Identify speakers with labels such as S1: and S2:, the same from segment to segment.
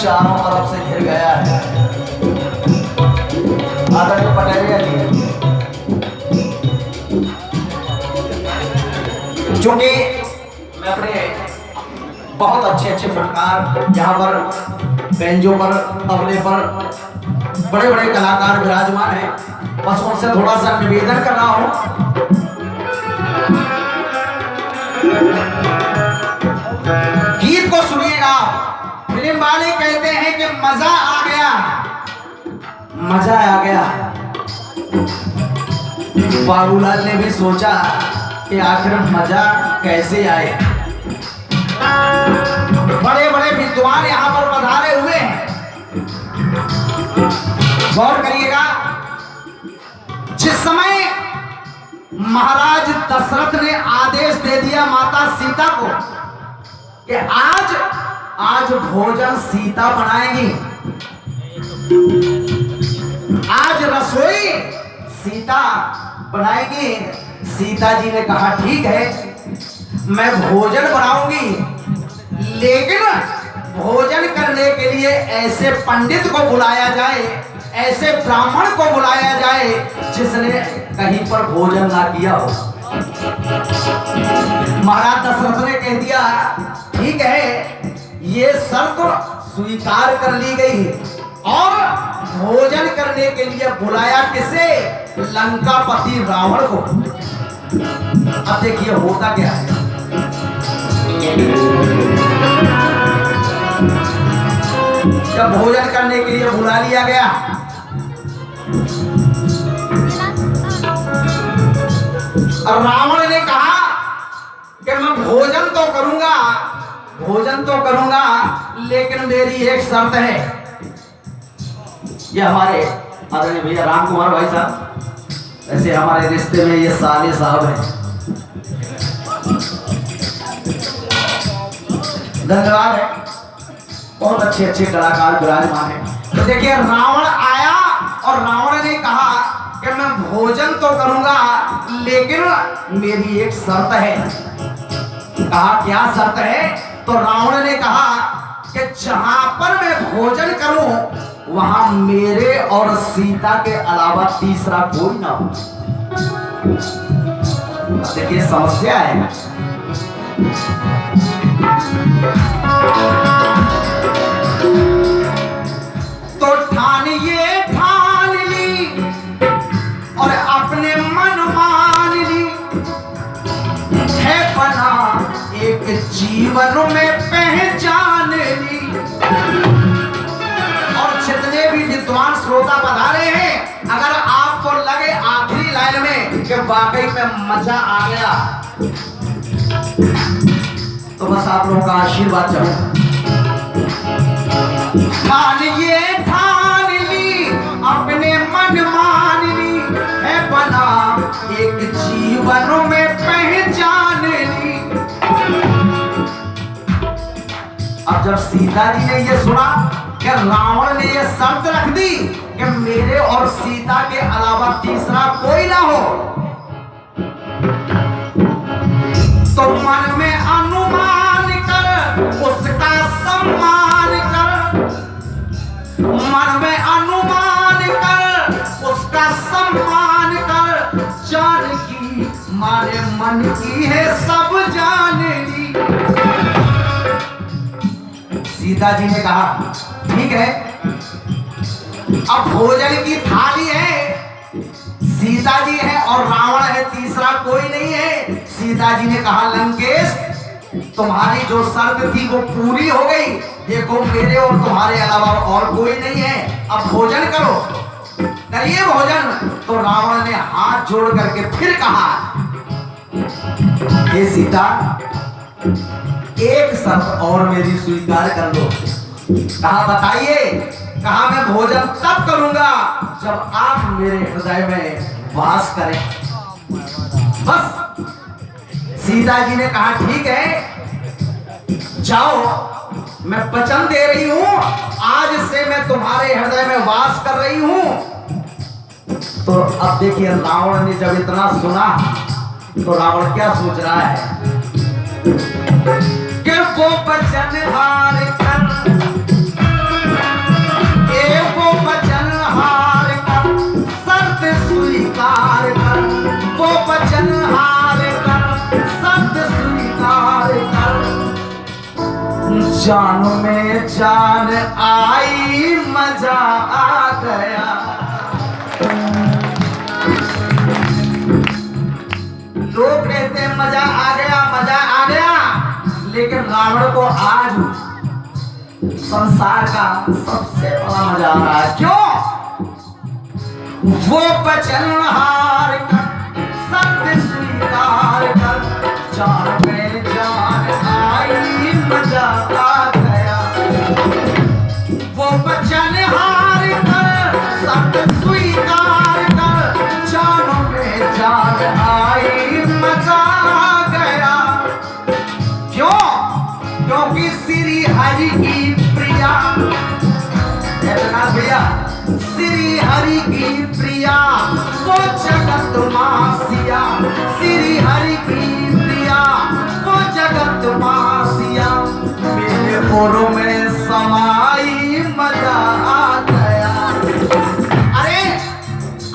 S1: चारों तरफ से घिर गया है। आदरणीय पटेरिया जी, चूंकि मैं अपने बहुत अच्छे फटकार यहाँ पर बेंजों पर तबले पर बड़े बड़े कलाकार विराजमान हैं, बस उनसे थोड़ा सा निवेदन कर रहा हूं। गीत को सुनिएगा। फिल्म वाले कहते हैं कि मजा आ गया, मजा आ गया। बाबूलाल ने भी सोचा कि आखिर मजा कैसे आए। बड़े बड़े विद्वान यहां पर पधारे हुए हैं, गौर करिएगा। जिस समय महाराज दशरथ ने आदेश दे दिया माता सीता को कि आज भोजन सीता बनाएगी, आज रसोई सीता बनाएगी, सीता जी ने कहा ठीक है मैं भोजन बनाऊंगी, लेकिन भोजन करने के लिए ऐसे पंडित को बुलाया जाए, ऐसे ब्राह्मण को बुलाया जाए जिसने कहीं पर भोजन ना किया हो। महाराज दशरथ ने कह दिया ठीक है, ये शर्त स्वीकार कर ली गई और भोजन करने के लिए बुलाया किसे? लंकापति रावण को। अब देखिए होता क्या है। जब भोजन करने के लिए बुला लिया गया, रावण ने कहा कि मैं भोजन तो करूंगा लेकिन मेरी एक शर्त है। ये हमारे आदरणीय भैया राम कुमार भाई साहब, वैसे हमारे रिश्ते में ये साले साहब हैं, धन्यवाद है। बहुत अच्छे कलाकार विराजमान है। तो देखिए रावण आया और रावण ने कहा कि मैं भोजन तो करूंगा लेकिन मेरी एक शर्त है। कहा क्या शर्त है? तो रावण ने कहा कि जहां पर मैं भोजन करूं वहां मेरे और सीता के अलावा तीसरा कोई ना हो। देखिए समस्या है। तो ठान ली और अपने मन मान ली है, बना एक जीवन में पहचान ली। और जितने भी विद्वान श्रोता पधारे हैं, अगर आपको लगे आखिरी लाइन में कि वाकई में मजा आ गया, तो बस आप लोगों का आशीर्वाद चाहूं। ठान ली अपने मन मान ली है, बना एक जीवन में पहचान ली। अब जब सीता जी ने ये सुना कि रावण ने ये शर्त रख दी कि मेरे और सीता के अलावा तीसरा कोई ना हो, तो मन में अनुमान कर उसका सम्मान कर, मन में अनुमान कर उसका सम्मान कर, जान की मारे मन की है सब जान ली। सीता जी ने कहा ठीक है, अब भोजन की थाली है, सीता जी है और रावण है, तीसरा कोई नहीं है। सीता जी ने कहा लंकेश तुम्हारी जो शर्त थी वो पूरी हो गई, देखो मेरे और तुम्हारे अलावा और कोई नहीं है, अब भोजन करो, करिए भोजन। तो रावण ने हाथ जोड़ करके फिर कहा हे सीता एक शर्त और मेरी स्वीकार कर लो। कहा बताइए। कहा मैं भोजन तब करूंगा जब आप मेरे हृदय में वास करें। बस सीता जी ने कहा ठीक है जाओ, मैं वचन दे रही हूं आज से मैं तुम्हारे हृदय में वास कर रही हूं। तो अब देखिए रावण ने जब इतना सुना तो रावण क्या सोच रहा है कि वो वचन हार कर जान में जान आई, मजा आ गया। लोग कहते हैं मजा आ गया, मजा आ गया, लेकिन रावण को आज संसार का सबसे बड़ा मजा आ रहा है। क्यों? वो बचनहार कर, सत्य स्वीकार कर, जान में जान आई, मजा आ गया। वो बचनहार कर, सत्य स्वीकार कर, जान में जान आई, मजा आ गया। क्यों? क्योंकि श्री हरि की प्रिया, भैया, श्री हरि की प्रिया वो जगत मासिया, श्री हरि की प्रिया वो जगत मासिया, मेरे ओरों में समाई, मजा आ गया। अरे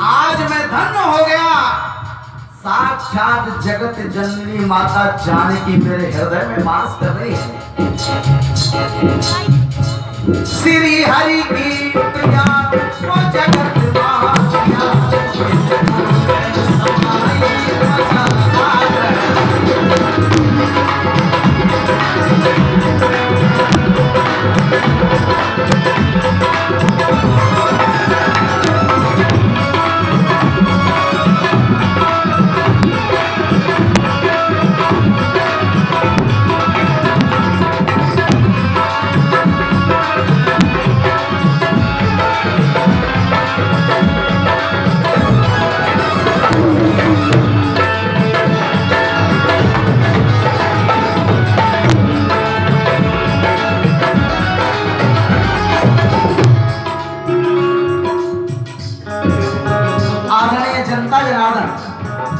S1: आज मैं धन्य हो गया, साक्षात जगत जननी माता जानकी मेरे हृदय में वास कर रही है। श्री हरि की प्रिया वो जगत मासिया,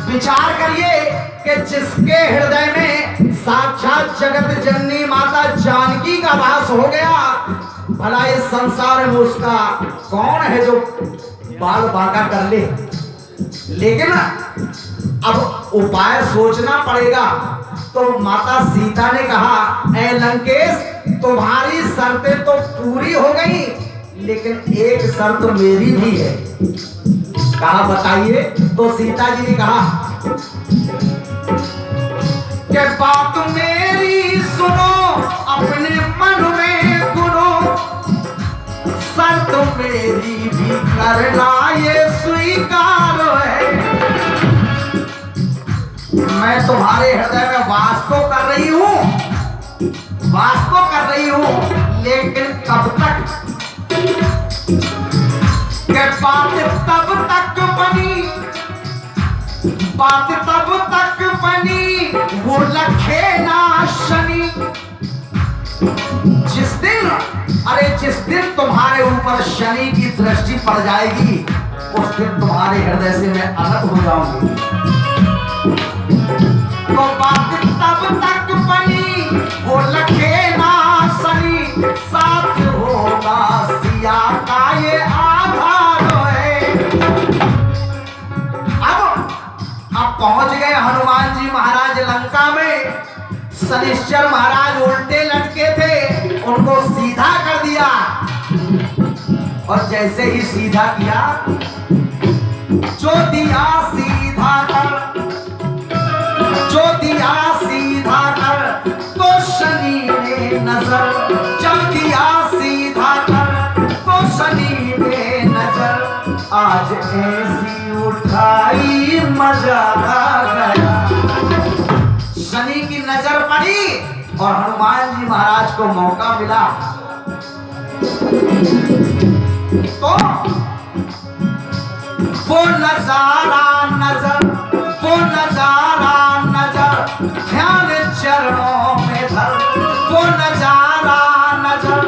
S1: विचार करिए कि जिसके हृदय में साक्षात जगत जननी माता जानकी का वास हो गया, भला इस संसार में उसका कौन है जो बाल बांका कर ले। लेकिन अब उपाय सोचना पड़ेगा। तो माता सीता ने कहा, ऐ लंकेश, तुम्हारी शर्तें तो पूरी हो गई, लेकिन एक शर्त मेरी भी है। कहा बताइए। तो सीता जी ने कहा कि बात मेरी सुनो, अपने मन में गुनो, शर्त मेरी भी करना ये स्वीकार है। मैं तुम्हारे हृदय में वास तो कर रही हूं, वास तो कर रही हूं, लेकिन कब तक? कि बात तब तक बनी, बात तब तक बनी, वो लखे ना शनि। जिस दिन, अरे जिस दिन तुम्हारे ऊपर शनि की दृष्टि पड़ जाएगी, उस दिन तुम्हारे हृदय से मैं अलग हो जाऊंगी। तो बात तब तक बनी, वो लखे ना शनि, साथ होगा सिया का ये आधार है। अब पहुंच गए हनुमान जी महाराज लंका में। शनिश्चर महाराज उल्टे लटके थे, उनको सीधा कर दिया। और जैसे ही सीधा किया, जो दिया सीधा कर, जो दिया सीधा कर, तो शनि ने नजर, जब दिया सीधा कर, तो शनि ने नजर, आज ऐसी उठाई, मजा आ गया। शनि की नजर पड़ी और हनुमान जी महाराज को मौका मिला। तो वो नजारा नजर, वो नजारा नजर, ध्यान चरणों में धर, वो नजारा नजर,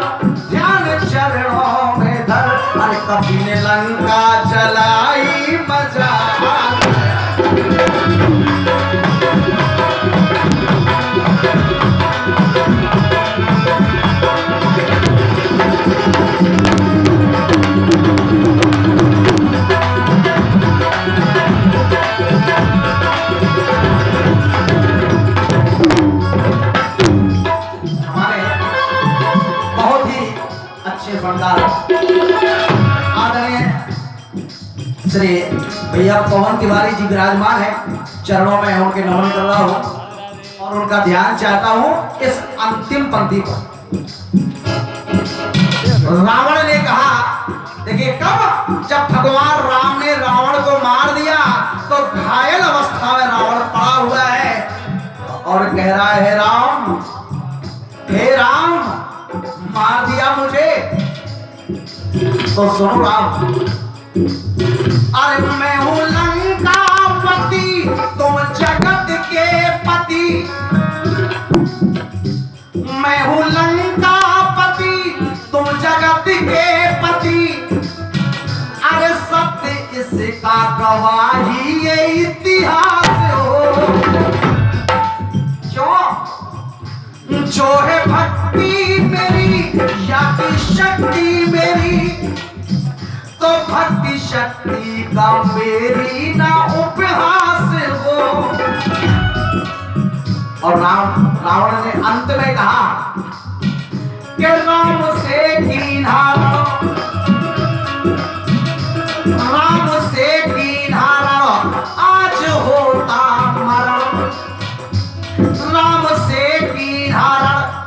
S1: ध्यान चरणों में धर। अरे कभी ने लंका जलाई, मजा आ गया। श्री भैया पवन तिवारी जी विराजमान है, चरणों में उनके नमन कर रहा हूँ और उनका ध्यान चाहता हूँ इस अंतिम पंक्ति पर। रावण ने कहा, देखिए कब जब भगवान राम ने रावण को मार दिया तो घायल अवस्था में रावण पड़ा हुआ है और कह रहा है, हे राम मार दिया मुझे। तो सुनो राम, अरे मैं हूं लंकापति, तुम जगत के पति। मैं हूं लंकापति, तुम जगत के पति। अरे सत्य इसका गवाही ये इतिहास हो। जो है भक्ति मेरी या की शक्ति मेरी, तो भक्ति शक्ति का मेरी ना उपहास हो। और रावण ने अंत में कहा कि राम से कीन्हा, राम से कीन्हा आज होता मरण। राम से कीन्हा,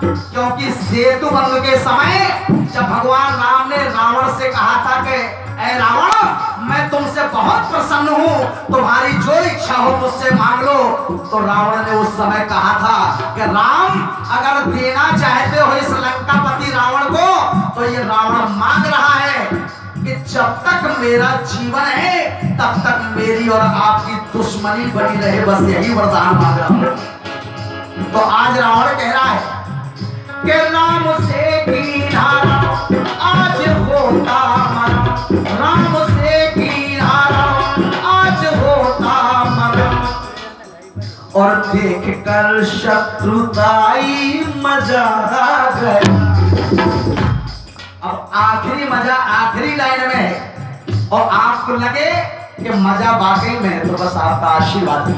S1: क्योंकि सेतु बंध के समय जब भगवान राम ने रावण से कहा था कि ऐ रावण मैं तुमसे बहुत प्रसन्न हूँ, तुम्हारी जो इच्छा हो मुझसे मांग लो। तो रावण ने उस समय कहा था कि राम अगर देना चाहते हो इस लंकापति रावण को, तो ये रावण मांग रहा है कि जब तक मेरा जीवन है तब तक मेरी और आपकी दुश्मनी बनी रहे, बस यही वरदान मांग रहा हूँ। तो आज रावण कह रहा है कि राम से कीन्हा आज होता मरण। राम से कीन्हा आज होता मरण। और देख कर शत्रुताई मजा आ गया। अब आखिरी मजा आखिरी लाइन में है और आपको लगे कि मजा वाकई में है, तो बस आपका आशीर्वाद है।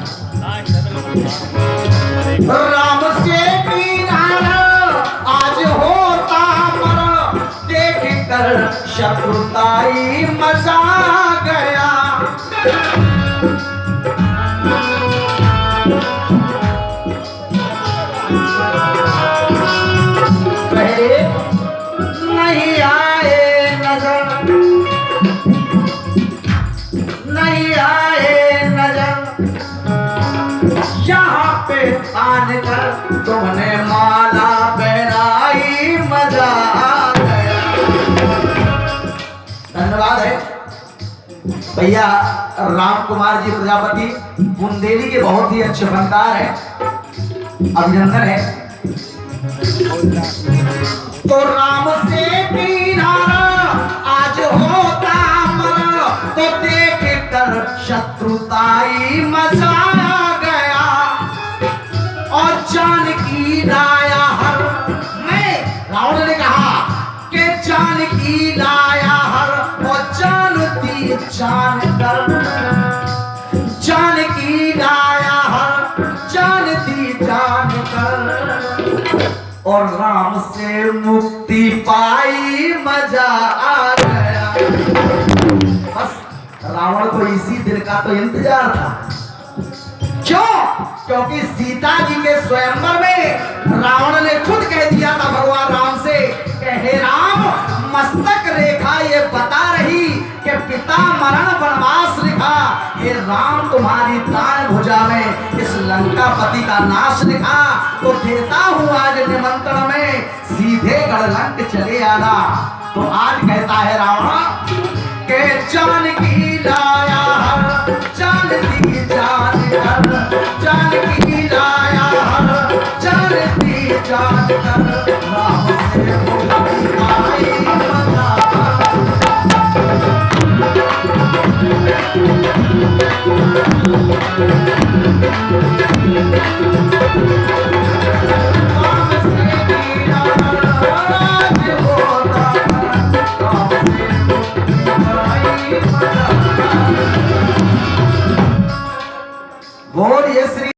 S1: राम से कीन्हा आज होता मरण, देख कर शत्रुताई मजा गया। पहले नहीं आए नजर, नहीं आए नजर, यहाँ पे आने कर तुमने माला पहनाई मजा आ गया। धन्यवाद है भैया राम कुमार जी प्रजापति बुंदेली के बहुत ही अच्छे फनकार हैं, अभिनंदन है। तो राम से कीन्हा आज होता मरण, तो देख कर शत्रुताई मचा गया। और जानकी लाया हर, मैं रावण ने कहा कि जानकी लाया हर, और जानती जान कर, जानकी लाया हर जानती जान कर। और राम से मुक्ति पाई मजा आ गया। बस रावण को इसी दिन का तो इंतजार था। क्यों? क्योंकि सीता जी के स्वयंवर में रावण ने खुद कह दिया था भगवान राम से कि हे राम, मस्तक रेखा ये बता रही कि पिता मरण वनवास लिखा। हे राम, तुम्हारी दान भुजा में इस लंकापति का नाश लिखा। तो देता हूं आज निमंत्रण में, सीधे गढ़लंक चले आना। तो आज कहता है रावण के जानकी